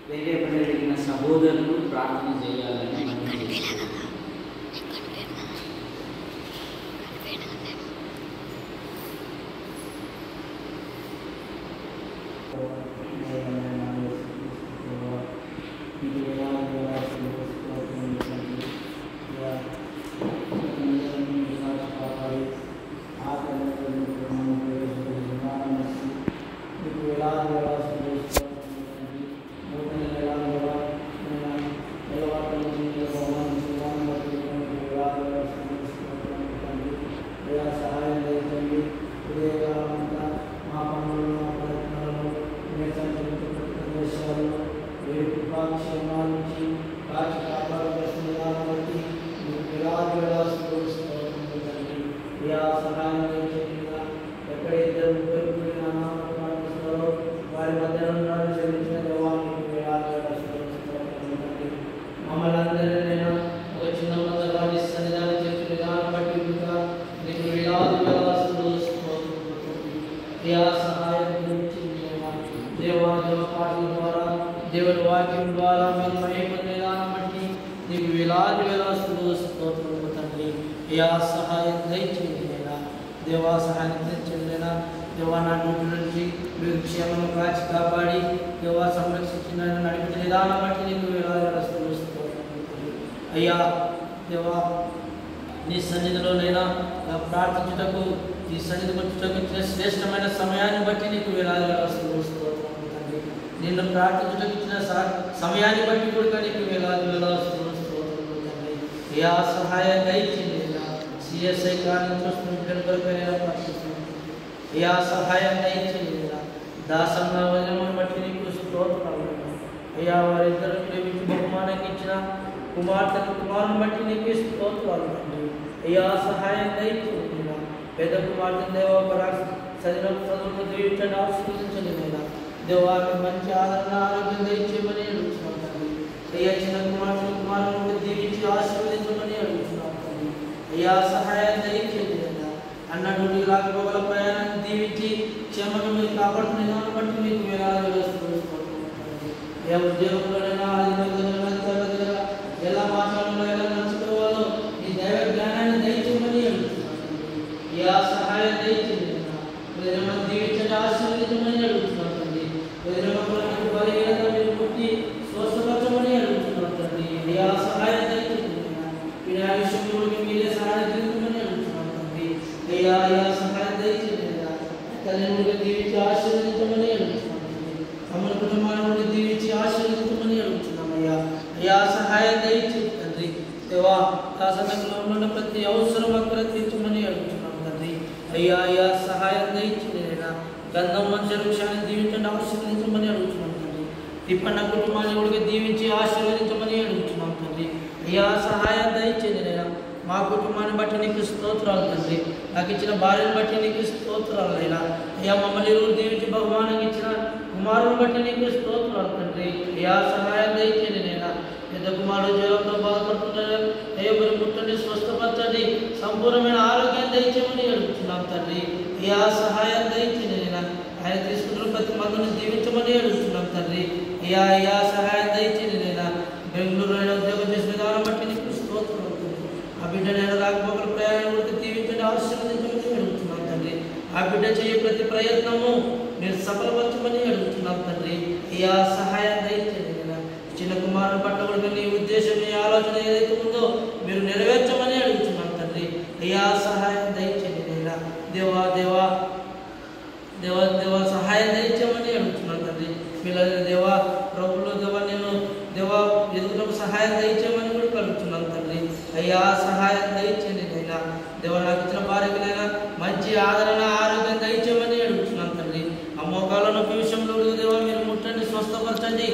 వేరే పని అడిగిన సహోదరులు ప్రార్థన చేయాలని మనం చేస్తున్నాం. దేవుని వాక్యం ద్వారా మీరు మహిమను బట్టి నీకు వేలాది వేలాస్తులు స్తోత్రములు తండ్రి. యా సహాయం దయచేయండి నైనా, దేవా సహాయం దయచేయండి నైనా. దేవా నా నోటి నుంచి మీరు క్షేమను కాచి కాపాడి దేవా సంరక్షించిన నడిపించిన విధానం బట్టి నీకు వేలాది వేలాస్తులు స్తోత్రములు తండ్రి. అయ్యా దేవా నీ సన్నిధిలోనైనా ప్రార్థించుటకు ఈ సన్నిధి వచ్చుటకు ఇచ్చిన శ్రేష్టమైన సమయాన్ని బట్టి నీకు వేలాది వేలాస్తులు స్తోత్రములు తండ్రి. నిన్ను ప్రార్థించుటకు ఇచ్చిన సమయాన్ని బట్టి కూడా నీకు వేలాది వేలాస్తులు స్తోత్రములు తండ్రి. యా సహాయం దయచేయండి. సిఎస్ఐ కానీ చూస్తున్న కొరకైనా ప్రార్థిస్తున్నాను. యా సహాయం దయచేయండి. దాసన్న వచనమును బట్టి నీకు స్తోత్రాలు. అయ్యా వారిద్దరు ప్రేమించి బహుమానానికి ఇచ్చిన కుమార్తెను కుమారుని బట్టి నీకు స్తోత్రాలు తండ్రి. అయ్యా సహాయం దయచేయండి. పెద్ద కుమార్తెను దేవా చదువును దీవించండి, ఆశీర్వదించండి నైనా. దేవాన్ని మంచి ఆదరణ ఆరోగ్యం దయచేయమని అడుగుతున్నాం తండ్రి. అయ్యా చిన్న కుమారుని దీవించి ఆశీర్వదించమని అడుగుతున్నాం తండ్రి. అయ్యా సహాయం దయచేయండి నైనా. అన్నటువంటి రాకపోగల ప్రయాణాన్ని దీవించి క్షేమంగా మీరు కాపాడుతున్న విధానం బట్టి మీకు వేలాది వేలాస్తులు స్తోత్రములు. ఏ ఉద్యోగంలోనైనా ఎలా మాట్లాడాలో ఎలా నడుచుకోవాలో ఈ దైవ జ్ఞానాన్ని దయచేయమని అడుగుతున్నాం. యా సహాయం దయచేయండి. దీవించండి, ఆశీర్వదించమని అడుగుతున్నాం తండ్రి. బలహీనత మీరు పుట్టి స్వస్థపరచమని అడుగుతున్నాం తండ్రి. యా సహాయం దయచేయండి. ఈ విషయంలో మీరే సహాయం చేస్తామని అడుగుతున్నాం తండ్రి. అయ్యా యా సహాయం దయచేయండి. తల్లిని దీవించి ఆశీర్వదించమని అడుగుతున్నాం తండ్రి. అమల కుటుంబాన్ని దీవించి ఆశీర్వదించమని అడుగుతున్నాం. అయ్యా సహాయం దయచేయండి తండ్రి. దేవా ఆ సంఘంలో ఉన్న ప్రతి అవసరం అక్కడ తీర్చమని అడుగుతున్నాం తండ్రి. అయ్యా అయ్యా సహాయం దయచేయండి. గంధం మంచి వృక్షాన్ని దీవించండి, ఆశీర్వదించమని అడుగుతున్నాం తండ్రి. తిప్పన్న కుటుంబాన్ని కూడా దీవించి ఆశీర్వదించమని అడుగుతున్నాం తండ్రి. అయ్యా సహాయం దయచేయండి నైనా. మా కుటుంబాన్ని బట్టి నీకు స్తోత్రాలు తండ్రి. నాకు ఇచ్చిన భార్యను బట్టి నీకు స్తోత్రాలు నైనా. అయ్యా మమ్మల్ని ఇరువురు దీవించి బహుమానం ఇచ్చిన కుమారుని బట్టి నీకు స్తోత్రాలు తండ్రి. అయ్యా సహాయం దయచేయండి నైనా. పెద్ద కుమారుడు జ్వరంతో బాధపడుతున్నారు. అయ్యో మీరు ముట్టండి, స్వస్థపరచండి, సంపూర్ణమైన ఆరోగ్యం దయచేయమని అడుగుతున్నాం తండ్రి. అయ్యా సహాయం దయచేయండి నైనా. ఆయన తీసుకుంటున్న ప్రతి మందుని దీవించమని అడుగుతున్నాం తండ్రి. అయ్యా అయ్యా సహాయం దయచేయండి నైనా. బెంగళూరులో ఉద్యోగం చేసిన విధానం బట్టి నీకు స్తోత్రాలు తండ్రి. ఆ బిడ్డనైనా రాకపోకల ప్రయాణం కూడా దీవించండి, ఆశీర్వదించమని అడుగుతున్నాం తండ్రి. ఆ బిడ్డ చేయ ప్రతి ప్రయత్నము మీరు సఫలపరచమని అడుగుతున్నాం తండ్రి. అయ్యా సహాయం దయచేయండి నైనా. చిన్న కుమారుని పట్ల కూడా నీ ఉద్దేశం, నీ ఆలోచన ఏదైతే ఉందో మీరు నెరవేర్చమని అడుగుతున్నాం తండ్రి. అయ్యా సహాయం దయచేయండి నైనా. దేవా దేవా దేవా దేవా సహాయం దయచేయమని అడుగుతున్నాను తండ్రి. పిల్లలు దేవా ప్రభుత్వ దేవా నేను దేవా ఎదుగుటకు సహాయం దయచేయమని కూడా అడుగుతున్నాను తండ్రి. అయ్యా సహాయం దయచేయండి నైనా. దేవా నాకు ఇచ్చిన భార్యకైనా మంచి ఆదరణ ఆరోగ్యం దయచేయమని అడుగుతున్నాను తండ్రి. ఆ మోకాళ్ళ నొప్పి విషయంలో దేవా మీరు ముట్టండి, స్వస్థపరచండి,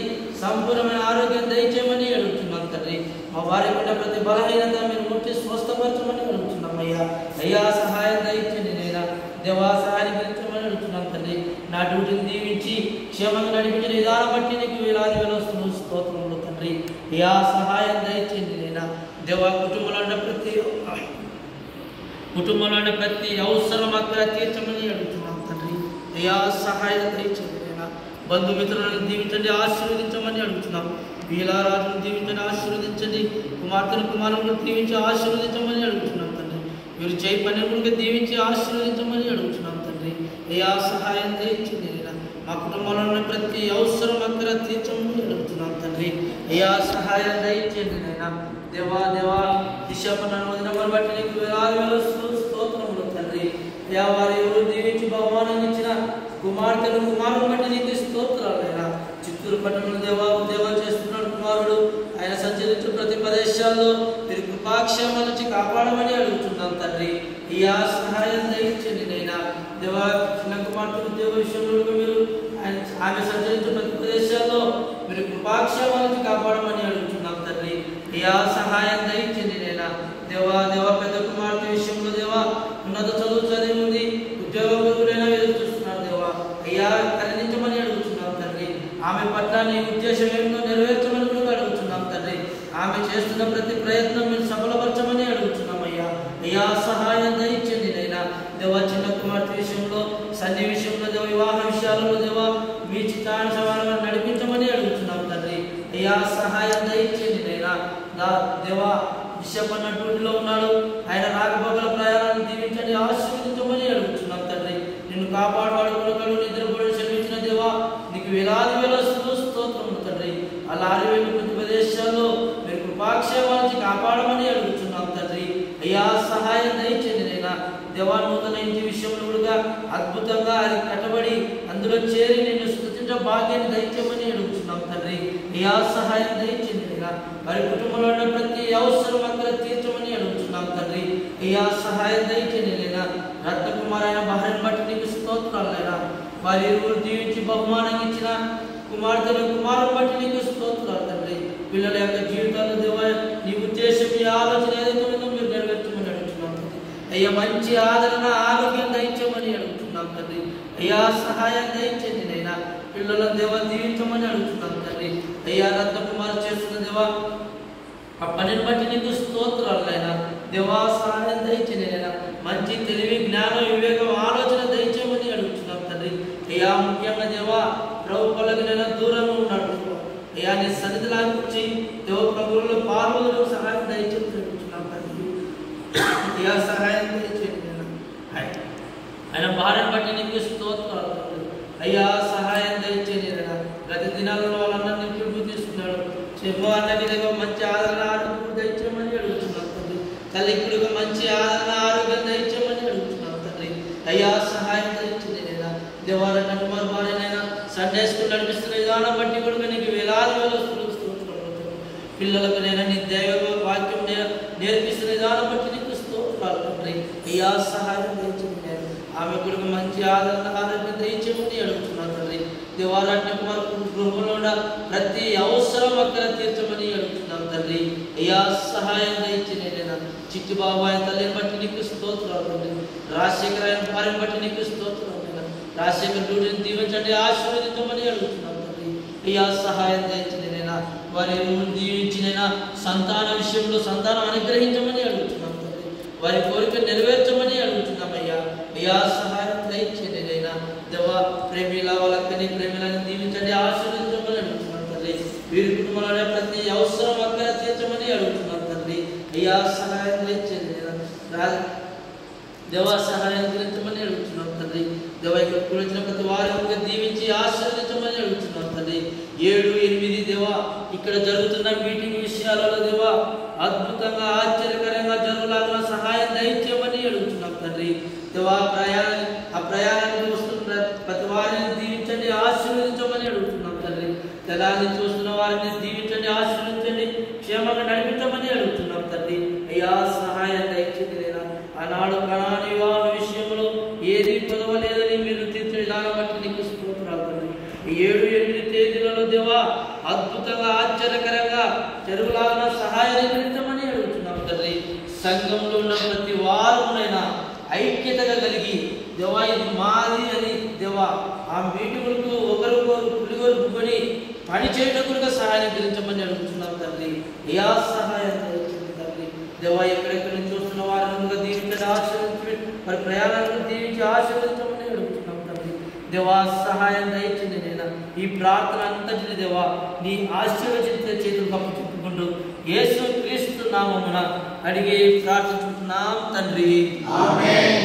సంపూర్ణమైన ఆరోగ్యం దయచేయమని అడుగుతున్నాను తండ్రి. మా భార్య బిడ్డ ప్రతి బలహీనత మీరు ముట్టి స్వస్థపరచమని అడుగుతున్నాం. అయ్యా అయ్యా సహాయం దయచేయండి నైనా. దేవా సహాయాన్ని గ్రహించమని అడుగుతున్నాం తండ్రి. నా డ్యూటీని దీవించి క్షేమంగా నడిపించిన విధానం బట్టి నీకు వేలాది వేలాస్తులు స్తోత్రములు తండ్రి. అయ్యా సహాయం దయచేయండి నైనా. దేవా కుటుంబంలో ప్రతి అవసరం అక్కడ తీర్చమని అడుగుతున్నాం తండ్రి. అయ్యా సహాయం దయచేయండి నైనా. బంధుమిత్రులను దీవించండి, ఆశీర్వదించమని అడుగుతున్నాం. అడుగుతున్నాం. వీలారాజును దీవించండి, ఆశీర్వదించండి. కుమార్తెను కుమారులను దీవించి ఆశీర్వదించమని అడుగుతున్నాం తండ్రి. మీరు జై పన్నెండుగా దీవించి ఆశీర్వదించమని అడుగుతున్నాం తండ్రి. అయ్యా సహాయం దయచేయండి. మా కుటుంబంలో ఉన్న ప్రతి అవసరం అక్కర తీర్చమని అడుగుతున్నాం తండ్రి. అయ్యా సహాయం దయచేయండి నైనా. దేవా దేవా దిశపన్నను వదినమని బట్టి నీకు వేలాది స్తోత్రములు తండ్రి. అయ్యా వారి ఎవరు దీవించి బహుమానం ఇచ్చిన కుమార్తెను కుమారుని బట్టి నీకు స్తోత్రాలైనా. చిత్తూరు పట్టణంలో దేవా ఉద్యోగాలు చేస్తున్నాడు కుమారుడు. ఆయన సంచరించు ప్రతి ప్రదేశాల్లో మీరు కృపాక్షేమాల నుంచి కాపాడమని అడుగుతున్నాం తండ్రి. అయ్యా సహాయం దయచేయండి నైనా. దేవా చిన్న కుమార్తె ఉద్యోగ విషయంలో మీరు ఆమె సంచరించు ప్రతి ప్రదేశాల్లో మీరు కృపాక్షేమాల నుంచి కాపాడమని అడుగుతున్నాం తండ్రి. అయ్యా సహాయం దయచేయండి నైనా. దేవా దేవా పెద్ద కుమార్తె విషయంలో దేవా ఉన్నత చదువు చదివి ఉద్యోగం ఎదురు చూస్తున్నారు దేవా. అయ్యా కరుణించమని అడుగుతున్నాం తండ్రి. ఆమె పట్ల నీ ఉద్దేశం ఏమిటో నెరవేర్చమని కూడా అడుగుతున్నాం తండ్రి. ఆమె చేస్తున్న ప్రతి ప్రయత్నం మీరు సఫలపరచమని అడుగుతున్నాం అయ్యా. అయ్యా సహాయం దయచేయండి నైనా. దేవా చిన్న కుమార్తె విషయంలో సన్ని విషయంలో దేవ వివాహ విషయాలలో దేవా మీ చిత్తానుసారంగా నడిపించమని అడుగుతున్నాం తండ్రి. అయ్యా సహాయం దయచేయండి నైనా. దేవా బిషప్ అన్నట్టులో ఉన్నాడు. ఆయన రాకపోకల ప్రయాణాన్ని దీవించండి, ఆశీర్వదించమని అడుగుతున్నాం తండ్రి. నిన్ను కాపాడువాడు కొడుకడు నిద్రపోడు శ్రమించిన దేవా నీకు వేలాది వేల స్తోత్రములు తండ్రి. అలా 60,000 ప్రతి ప్రదేశాల్లో మీరు కృపాక్షేమాల నుంచి కాపాడమని అడుగుతున్నాం తండ్రి. అయ్యా సహాయం దయచేయండి నైనా. దేవా నూతన ఇంటి విషయంలో కూడా అద్భుతంగా అది కట్టబడి అందులో చేరి నిన్ను స్తుతించ భాగ్యాన్ని దయచేయమని అడుగుతున్నాం తండ్రి. అయ్యా సహాయం దయచేయండి నైనా. వారి కుటుంబంలో ఉన్న ప్రతి అవసరం అక్కడ తీర్చమని అడుగుతున్నాం తండ్రి. అయ్యా సహాయం దయచేయండి నైనా. రత్నకుమారైన భార్యను బట్టి నీకు స్తోత్రాలైనా. వారి ఇరువురు దీవించి బహుమానం ఇచ్చిన కుమార్తెను కుమారుని బట్టి నీకు స్తోత్రాలు తండ్రి. పిల్లల యొక్క జీవితాల్లో దేవా నీ ఉద్దేశం మీ ఆలోచన ఏదైతే ఉందో మీరు నెరవేర్చమని అడుగుతున్నాం తండ్రి. అయ్యా మంచి ఆదరణ ఆరోగ్యం దయచేయమని అడుగుతున్నాం తండ్రి. అయ్యా సహాయం దయచేయండి నైనా. పిల్లల దేవా దీవించమని అడుగుతున్నాం తండ్రి. అయ్యా రత్నకుమారు చేస్తున్న దేవా ఆ పనిని బట్టి నీకు స్తోత్రాలైనా. దేవా సహాయం దయచేయండి నైనా. మంచి తెలివి జ్ఞానం వివేకం ఆలోచన దయచేయమని అడుగుతున్నాం తండ్రి. అయ్యా ముఖ్యంగా దేవా ప్రభువులకు నేను దూరంగా ఉన్నాడు. అయ్యా నీ సన్నిధిలాగా వచ్చి దేవ ప్రభువులో పాల్గొనడం సహాయం దయచేస్తున్నాం తండ్రి. అయ్యా సహాయం దయచేయండి నైనా. ఆయన భార్యను బట్టి నీకు స్తోత్రాలు తండ్రి. అయ్యా సహాయం దయచేయండి నైనా. గత దినాలలో వాళ్ళందరినీ పిలుపు తీసుకున్నాడు. చెప్పవాళ్ళకి మంచి ఆదరణ ఆరోగ్యం దయచేయమని అడుగుతున్నాం తండ్రి. తల్లికుడిగా మంచి ఆదరణ ఆరోగ్యం దయచేయమని అడుగుతున్నాం తండ్రి. అయ్యా సహాయం దయచేయండి నైనా. దేవాలయ కుమార్ భార్యనైనా సండే స్కూల్ నడిపిస్తున్న విధానం బట్టి కూడా నీకు వేలాది వేల స్తోత్రాలు. పిల్లలకు నేను నీ దైవ వాక్యం నేర్పిస్తున్న విధానం బట్టి నీకు స్తోత్రాలు తండ్రి. అయ్యా సహాయం దయచేయండి. ఆమె కూడా మంచి ఆదరణ ఆరోగ్యం దయచేయమని అడుగుతున్నాను తండ్రి. దేవాలయ కుమార్ గృహంలో ఉన్న ప్రతి అవసరం అక్కడ తీర్చమని అడుగుతున్నాం తండ్రి. అయ్యా సహాయం దయచేయండి. చిట్టి బాబు ఆయన తల్లిని బట్టి నీకు స్తోత్రాలు తండ్రి. రాజశేఖర్ ఆయన భార్యను బట్టి నీకు స్తోత్రాలు. రాజశేఖర్ డ్యూటీని దీవించండి, ఆశీర్వదించమని అడుగుతున్నాం తండ్రి. అయ్యా సహాయం దయచేయండి నైనా. వారి దీవించినైనా సంతాన విషయంలో సంతానం అనుగ్రహించమని అడుగుతున్నాం తండ్రి. వారి కోరిక నెరవేర్చమని అడుగుతున్నాం అయ్యా. అయ్యా సహాయం దయచేయండి నైనా. దేవా ప్రేమిల వాళ్ళని ప్రేమిలను దీవించండి, ఆశీర్వదించమని అడుగుతున్నాం తండ్రి. వీరి కుటుంబంలోనే ప్రతి అవసరం అక్కడ తీర్చమని అడుగుతున్నాం తండ్రి. అయ్యా సహాయం దయచేయండి నైనా. దేవా సహాయం గురించమని అడుగుతున్నాం తండ్రి. దేవా ఇక్కడ కూర్చిన ప్రతి వారిని దీవించి ఆశీర్వదించమని అడుగుతున్నాం తండ్రి. 7, 8 దేవా ఇక్కడ జరుగుతున్న మీటింగ్ విషయాలలో దేవా అద్భుతంగా ఆశ్చర్యకరంగా జరుగులాగా సహాయం దయచేయమని అడుగుతున్నాం తండ్రి. దేవా ఆ ప్రయాణానికి వస్తున్న ప్రతి వారిని దీవించండి, ఆశీర్వదించమని అడుగుతున్నాం తండ్రి. తెలాన్ని చూస్తున్న వారిని దీవించండి, ఆశీర్వదించండి, క్షేమంగా నడిపించమని అడుగుతున్నాం తండ్రి. అయ్యా సహాయం దయచేయండి. ఆనాడు కనాని వివాహ విషయంలో ఏది పొదవలేదని మీరు తీర్చిన విధానం బట్టి నీకు స్తోత్రాలు తండ్రి. 7, 8 తేదీలలో దేవా అద్భుతంగా ఆశ్చర్యకరంగా చెరువులాగా సహాయాన్ని గురించమని అడుగుతున్నాం తండ్రి. సంఘంలో ఉన్న ప్రతి వారునైనా ఐక్యతగా కలిగి దేవా ఇది మాది అని దేవా ఆ మీటింగులకు ఒకరికొకరు పులిగోరు బుగ్గని పని చేయడానికి సహాయం గురించమని అడుగుతున్నాం తండ్రి. అయ్యా సహాయం తండ్రి. దేవా ఎక్కడెక్కడి నుంచి వస్తున్న వారిని దీవించండి, ఆశీర్వదించండి, మరి ప్రయాణాలను దీవించి ఆశీర్వదించమని అడుగుతున్నాం తండ్రి. దేవా సహాయం దయచేయండి నైనా. ఈ ప్రార్థన అంతటిని దేవా నీ ఆశీర్వదించే చేతులు కప్పు చెప్పుకుంటూ యేసు క్రీస్తు నామమున అడిగి ప్రార్థించుకుంటున్నాం తండ్రి, ఆమేన్.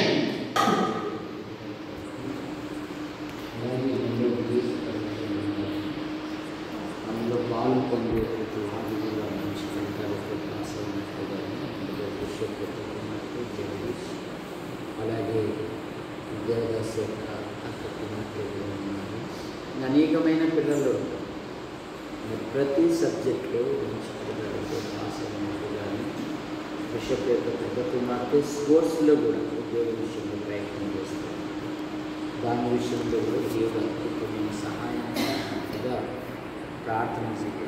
అందులో పాలు పొందే అలాగే విద్యాదాస్ యొక్క అక్క కుమార్తెలు ఉన్నారు. అనేకమైన పిల్లలు ప్రతి సబ్జెక్టులో మంచి పిల్లలతో పాస్ అయినట్టు కానీ బిషప్ యొక్క పెద్ద కుమార్తె స్పోర్ట్స్లో కూడా ఉద్యోగ విషయంలో ప్రయత్నం చేస్తారు. దాని విషయంలో కూడా దేవుడు అద్భుతమైన సహాయంగా ప్రార్థన చేయాలి.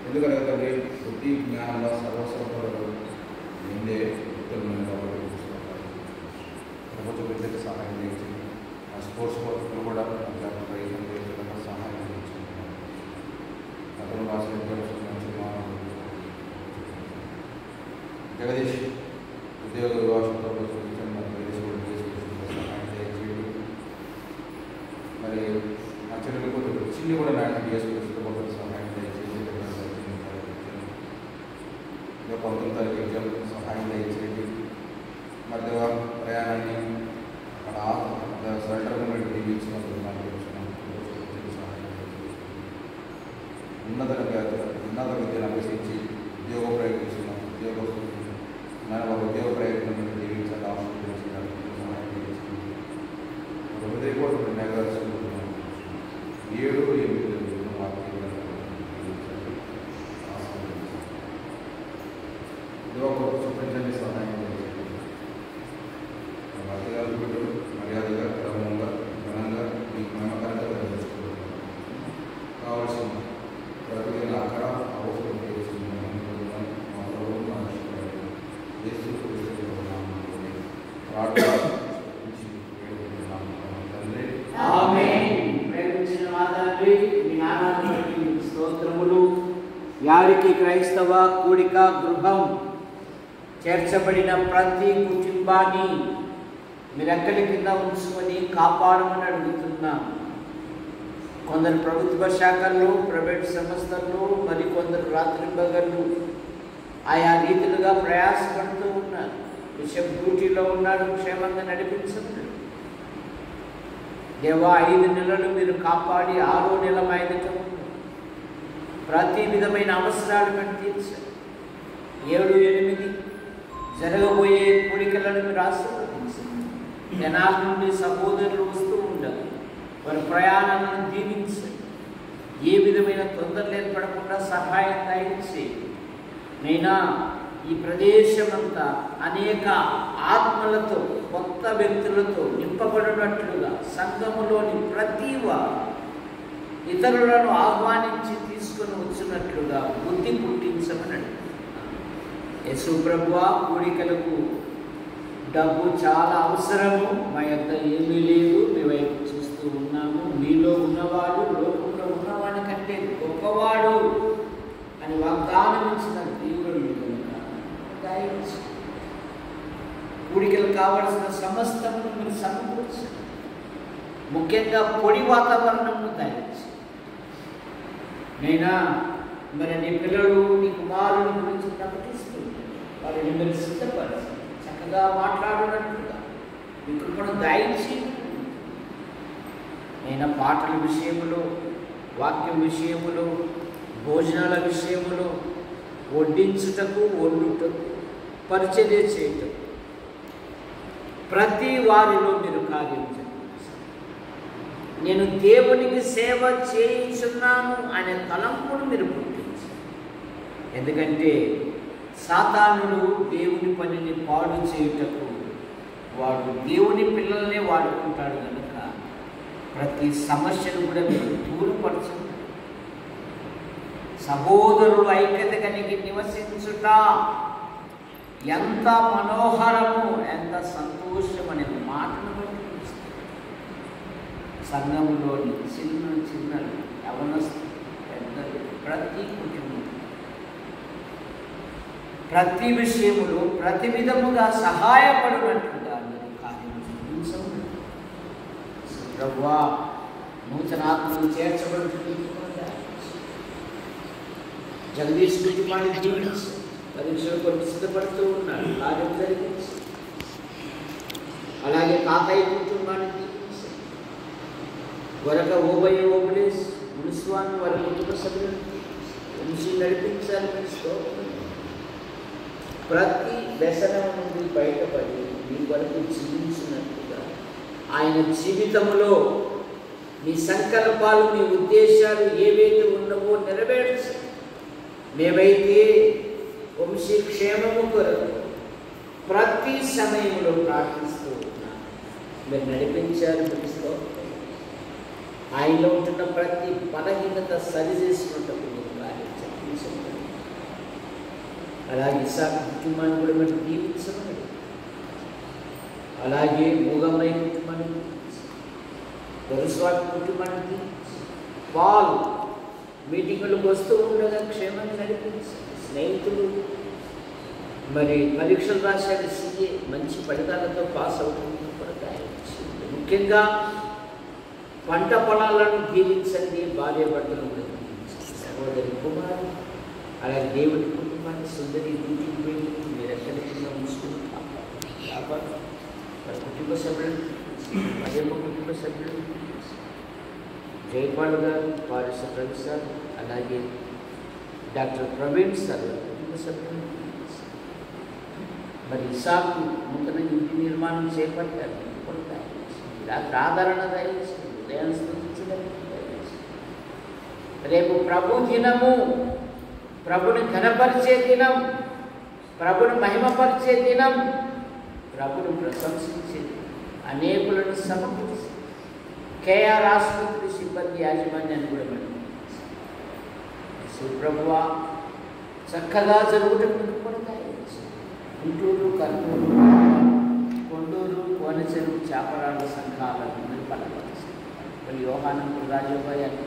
ఎందుకంటే తండ్రి బుద్ధి జ్ఞానంలో సర్వస్వపరుడు నిండే ఉత్తమమైన ప్రభుత్వ విద్యకు సహాయం చేయించింది. ఆ స్పోర్ట్స్ కోర్సులు కూడా ప్రయత్నం చేయించడంలో సహాయం చేయించింది. అతను జగదీష్ ఉద్యోగ వివాహంతో సహాయం చేయించి మరి ఆ చెల్లెలు కూతురు చిన్ని కూడా నాయకుడు చేసుకొచ్చి సహాయం చేయించి కొంత ఎగ్జామ్ సహాయం చేయించేది. మరి ప్రయాణాన్ని అక్కడ సెంటర్ నుండి దీవించినప్పుడు సహాయం ఉన్నత విద్యను అభ్యసించి ఉద్యోగ ప్రయత్నిస్తున్నాం. ఉద్యోగ ప్రయత్నం నుండి దీవించాలి ఆశీర్వదించడానికి సహాయం చేయించింది. ఒక హృదయపూర్వక నెరవేర్చుకుంటున్నాం. 7-8 చూపించండి, సహాయం చేయండి. అధికారులు మర్యాదగా క్రమంగా ఘనంగా మీకు నమ్మకాన్ని తెలుసుకుంటున్నాం. కావాల్సిన ప్రతి అక్కడ అవసరం చేస్తున్నాం. మా ప్రభుత్వం ప్రార్థన స్తోత్రములు. యారికి క్రైస్తవ కూడిక గృహం చేర్చబడిన ప్రతి కుటుంబాన్ని మీరెక్కడి కింద ఉంచుకొని కాపాడమని అడుగుతున్నాం. కొందరు ప్రభుత్వ శాఖల్లో, ప్రైవేట్ సంస్థల్లో, మరికొందరు రాత్రింబగళ్ళు ఆయా రీతిలుగా ప్రయాసపడుతూ ఉన్నారు. బిషప్ డ్యూటీలో ఉన్నాడు, క్షేమంగా నడిపించండి దేవా. 5 నెలలు మీరు కాపాడి 6వ నెల మైదట ప్రతి విధమైన అవసరాలు మీరు తీర్చండి. 7-8 జరగబోయే కోరికలను మీరు ఆశీర్వదించండి. జనాల నుండి సహోదరులు వస్తూ ఉండరు, వారి ప్రయాణాలను దీవించండి. ఏ విధమైన తొందరలు ఏర్పడకుండా సహాయం దయచేసి నైనా ఈ ప్రదేశమంతా అనేక ఆత్మలతో, కొత్త వ్యక్తులతో నింపబడినట్లుగా సంఘములోని ప్రతి వారు ఇతరులను ఆహ్వానించి తీసుకొని వచ్చినట్లుగా బుద్ధి పుట్టించమని యేసు ప్రభువా, కూడికలకు డబ్బు చాలా అవసరము. మా యొక్క ఏమీ లేదు, మీ వైపు చూస్తూ ఉన్నాము. మీలో ఉన్నవాడు లోకంలో ఉన్నవాడి కంటే గొప్పవాడు అని వాగ్దానం ఇచ్చిన దేవుడు కూడి కూడికలు కావలసిన సమస్తమును మీరు సమకూర్చండి. ముఖ్యంగా పొడి వాతావరణంను దయచేసి నైనా మరి నీ పిల్లలు నీ కుమారుని గురించి ప్రకటిస్తూ వారిని మీరు సిద్ధపరచండి. చక్కగా మాట్లాడినట్లుగా మీ కృపను దయచేసి నేను పాటల విషయములో, వాక్యం విషయములో, భోజనాల విషయములో, వడ్డించుటకు, వండుటకు, పరిచర్య చేయటకు ప్రతి వారిలో మీరు కార్యం చేయండి. నేను దేవునికి సేవ చేయించున్నాను అనే తలంపును మీరు పుట్టించండి. ఎందుకంటే సాతానుడు దేవుని పనిని పాడు చేయుటకు వాడు దేవుని పిల్లల్నే వాడుకుంటాడు కనుక ప్రతి సమస్యను కూడా మీరు దూరపరచండి. సహోదరులు ఐక్యత కలిగి నివసించుట ఎంత మనోహరము, ఎంత సంతోషం అనే మాటను బట్టి సంఘంలోని చిన్న చిన్నలు, యవనస్తులు, పెద్దలు, ప్రతి కుటుంబం ప్రతి విషయములో ప్రతి విధముగా సహాయపడినట్లుగా మీరు కార్యం చూపించండి. ప్రభువా, నూతన ఆత్మను చేర్చబడుతుంది. జగదీష్ కుటుంబాన్ని జీవించి పరీక్షలు కొన్ని సిద్ధపడుతూ ఉన్నాడు, కార్యం జరిగించి. అలాగే కాకయ్య కుటుంబాన్ని జీవించి వరక ఓబయ్య ఓబులేస్ మునిస్వామి వారి కుటుంబ సభ్యులను వంశీ నడిపించాలి. ప్రతి వ్యసనం నుండి బయటపడి మీ వరకు జీవించినట్టుగా ఆయన జీవితంలో మీ సంకల్పాలు, మీ ఉద్దేశాలు ఏవైతే ఉన్నవో నెరవేర్చు. మేమైతే వంశీ క్షేమము కొరకు ప్రతి సమయంలో ప్రార్థిస్తూ ఉన్నాం. మీరు నడిపించారు. పిలుస్తూ ఆయనలో ఉంటున్న ప్రతి బలహీనత సరిచేసినట్టు మీరు కార్యం చెప్పించండి. అలాగే ఇసాకు కుటుంబాన్ని కూడా మీరు దీవించండి. అలాగే మూగమ్మయ్య కుటుంబాన్ని, దొరస్వామి కుటుంబానికి, పాల్ మీటింగులకు వస్తూ ఉండగా క్షేమాన్ని నడిపించండి. స్నేహితులు మరి పరీక్షలు రాశాడు, సీఏ మంచి ఫలితాలతో పాస్ అవుతుంది కూడా దయచేయండి. ముఖ్యంగా పంట పొలాలను దీవించండి. భార్య భర్తలు కూడా దీవించండి. సహోదరి కుమారు, అలాగే దేవుడి కుటుంబాన్ని, సుందరి డ్యూటీకి పోయి మీరు ఎక్కడికి ఉంచుకుని వారి కుటుంబ సభ్యులు, మరేమో కుటుంబ సభ్యులు, జయపాల్ గారు, పారిశ రవి సార్, అలాగే డాక్టర్ ప్రవీణ్ సార్ కుటుంబ సభ్యులు. మరి ఇసాకు నూతన ఇంటి నిర్మాణం చేపట్టారు. డాక్టర్ ఆదరణ దయచేసి, ఉదయాన్ని స్థుతించడానికి దయచేసి. రేపు ప్రభు దినము, ప్రభుని ఘనపరిచే దినం, ప్రభుని మహిమపరిచే దినం, ప్రభుని ప్రశంసించే అనేకులను సమకూర్చి కేఆర్ ఆసుపత్రి సిబ్బంది యాజమాన్యాన్ని కూడా మనం సుప్రభువా చక్కగా జరుగుటకు కొడతాయి. గుంటూరు, కర్నూలు, కొండూరు, కోనచెరువు, చాపరాళ్ళ సంఘాలను బలపరిచి యోహానంకు రాజోబాయాన్ని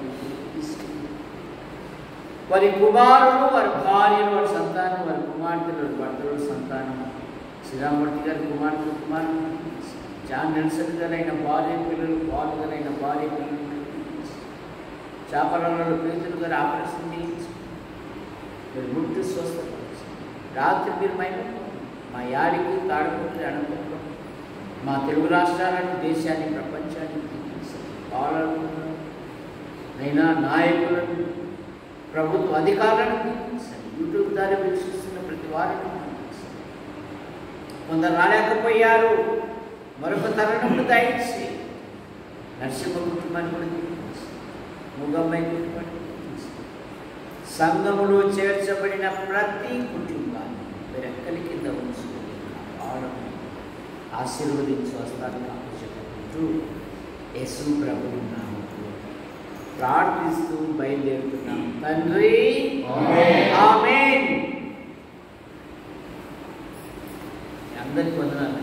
వారి కుమారులు, వారి భార్యలు, వారి సంతానం, వారి కుమార్తెలు, వారి భర్తల సంతానం, శ్రీరామూర్తి గారి కుమారులు, జాన్ నెల్సన్ గారైన భార్య పిల్లలు, పాలు గారైన భార్య పిల్లలు, చాపరాలలో పేదలు గారు ఆపరేషన్ చేయించి మీరు ముట్టు స్వస్థపరిచి రాత్రి మీరు మా యాడికి, తాడుకుంటే అనంతపురం, మా తెలుగు రాష్ట్రాలను, దేశాన్ని, ప్రపంచాన్ని పాలన నైనా నాయకులను, ప్రభుత్వ అధికారులను తీర్చండి. యూట్యూబ్ ద్వారా వీక్షిస్తున్న ప్రతి వారిని కొందరు రాలేకపోయారు, మరొక తరుణంలో దయచేసి నరసింహ కుటుంబాన్ని కూడా తీర్చండి. మూగమ్మాయి కుటుంబాన్ని తీర్చండి. సంఘములో చేర్చబడిన ప్రతి కుటుంబాన్ని మీరు ఎక్కడి కింద ఉంచుకొని ఆశీర్వదించి వస్తారని ఆలోచించుకుంటూ యేసు ప్రభువు నామములో ప్రార్థిస్తూ బయలుదేరుతున్నాం తండ్రి. ఆమేన్. అందరికీ వందనాలు.